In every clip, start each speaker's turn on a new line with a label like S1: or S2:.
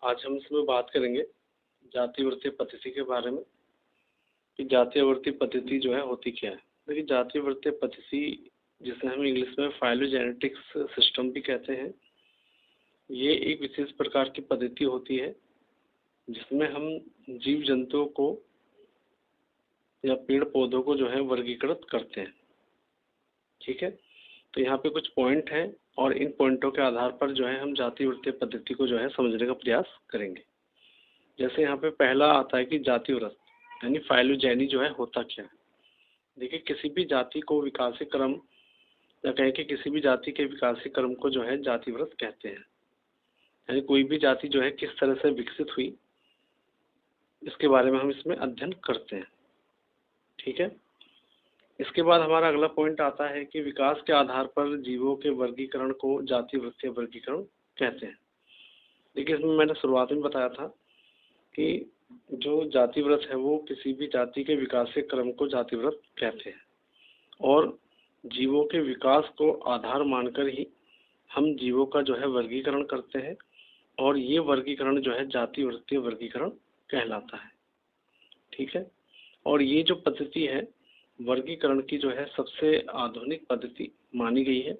S1: आज हम इसमें बात करेंगे जातिवृत्तीय पद्धति के बारे में कि जातिवृत्तीय पद्धति जो है होती क्या है। देखिए, जातिवृत्तीय पद्धति जिसे हम इंग्लिश में फाइलोजेनेटिक्स सिस्टम भी कहते हैं, ये एक विशेष प्रकार की पद्धति होती है जिसमें हम जीव जंतुओं को या पेड़ पौधों को जो है वर्गीकृत करते हैं। ठीक है, तो यहाँ पे कुछ पॉइंट हैं और इन पॉइंटों के आधार पर जो है हम जातिवृत्तीय पद्धति को जो है समझने का प्रयास करेंगे। जैसे यहाँ पे पहला आता है कि जातिवृत्त यानी फाइलोजेनी जो है होता क्या है। देखिए, किसी भी जाति को विकासीय क्रम या कहें कि किसी भी जाति के विकासीय क्रम को जो है जातिवृत्त कहते हैं। यानी कोई भी जाति जो है किस तरह से विकसित हुई, इसके बारे में हम इसमें अध्ययन करते हैं। ठीक है, इसके बाद हमारा अगला पॉइंट आता है कि विकास के आधार पर जीवों के वर्गीकरण को जातिवृत्तीय वर्गीकरण कहते हैं। देखिए, इसमें मैंने शुरुआत में बताया था कि जो जातिवृत्त है वो किसी भी जाति के विकासीय क्रम को जातिवृत्त कहते हैं और जीवों के विकास को आधार मानकर ही हम जीवों का जो है वर्गीकरण करते हैं और ये वर्गीकरण जो है जातिवृत्तीय वर्गीकरण कहलाता है। ठीक है, और ये जो पद्धति है वर्गीकरण की जो है सबसे आधुनिक पद्धति मानी गई है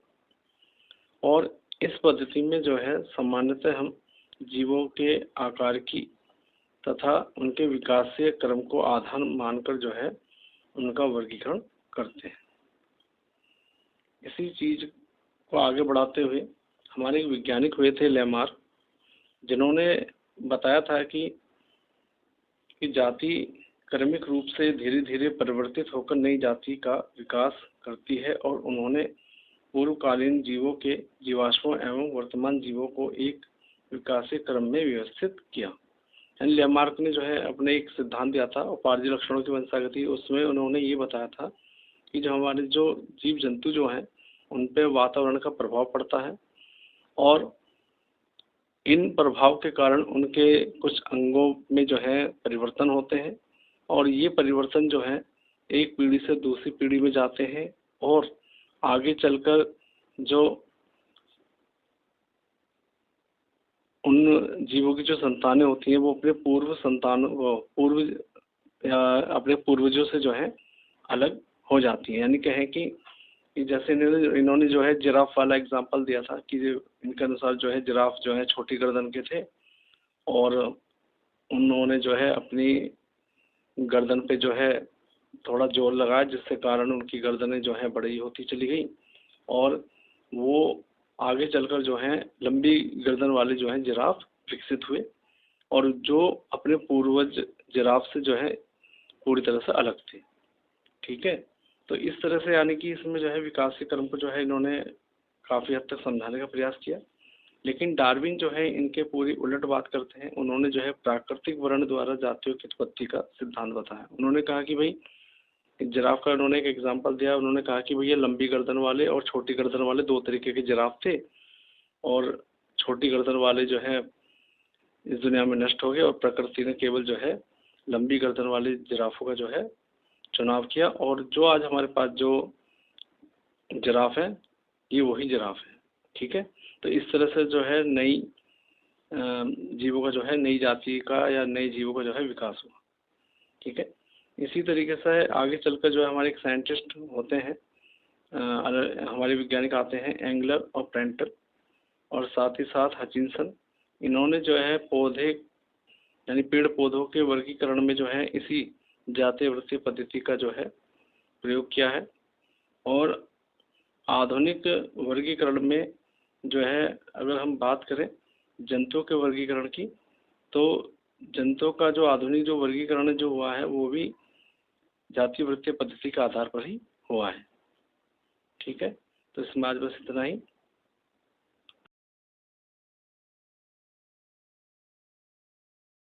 S1: और इस पद्धति में जो है सामान्यतः हम जीवों के आकार की तथा उनके विकासीय क्रम को आधार मानकर जो है उनका वर्गीकरण करते हैं। इसी चीज को आगे बढ़ाते हुए हमारे एक वैज्ञानिक हुए थे लेमार्क, जिन्होंने बताया था कि जाति क्रमिक रूप से धीरे धीरे परिवर्तित होकर नई जाति का विकास करती है और उन्होंने पूर्वकालीन जीवों के जीवाश्मों एवं वर्तमान जीवों को एक विकासीय क्रम में व्यवस्थित किया। लेमार्क ने जो है अपने एक सिद्धांत दिया था उपार्जित लक्षणों की वंशागति। उसमें उन्होंने ये बताया था कि जो हमारे जो जीव जंतु जो हैं उन पे वातावरण का प्रभाव पड़ता है और इन प्रभाव के कारण उनके कुछ अंगों में जो है परिवर्तन होते हैं और ये परिवर्तन जो है एक पीढ़ी से दूसरी पीढ़ी में जाते हैं और आगे चलकर जो उन जीवों की जो संतानें होती हैं वो अपने अपने पूर्वजों से जो है अलग हो जाती हैं। यानी कहें कि जैसे इन्होंने जो है जिराफ वाला एग्जांपल दिया था कि इनके अनुसार जो है जिराफ जो है छोटी गर्दन के थे और उन्होंने जो है अपनी गर्दन पे जो है थोड़ा जोर लगाया जिससे कारण उनकी गर्दनें जो है बड़ी होती चली गई और वो आगे चलकर जो है लंबी गर्दन वाले जो है जिराफ विकसित हुए और जो अपने पूर्वज जिराफ से जो है पूरी तरह से अलग थे। ठीक है, तो इस तरह से यानी कि इसमें जो है विकासीय क्रम को जो है इन्होंने काफ़ी हद तक समझाने का प्रयास किया, लेकिन डार्विन जो है इनके पूरी उलट बात करते हैं। उन्होंने जो है प्राकृतिक वर्ण द्वारा जातियों की उत्पत्ति का सिद्धांत बताया। उन्होंने कहा कि भाई जिराफ का उन्होंने एक एग्जांपल दिया। उन्होंने कहा कि भैया लंबी गर्दन वाले और छोटी गर्दन वाले दो तरीके के जिराफ थे और छोटी गर्दन वाले जो है इस दुनिया में नष्ट हो गए और प्रकृति ने केवल जो है लंबी गर्दन वाले जिराफों का जो है चुनाव किया और जो आज हमारे पास जो जिराफ है ये वही जिराफ है। ठीक है, तो इस तरह से जो है नई जीवों का जो है नई जाति का या नए जीवों का जो है विकास हुआ। ठीक है, इसी तरीके से आगे चलकर जो है हमारे एक साइंटिस्ट होते हैं, हमारे वैज्ञानिक आते हैं एंगलर और प्रेंटल और साथ ही साथ हचिंसन। इन्होंने जो है पौधे यानी पेड़ पौधों के वर्गीकरण में जो है इसी जातिवृत्तीय पद्धति का जो है प्रयोग किया है और आधुनिक वर्गीकरण में जो है अगर हम बात करें जंतुओं के वर्गीकरण की तो जंतुओं का जो आधुनिक जो वर्गीकरण जो हुआ है वो भी जातिवृत्तीय पद्धति के आधार पर ही हुआ है। ठीक है, तो इसमें आज बस इतना ही।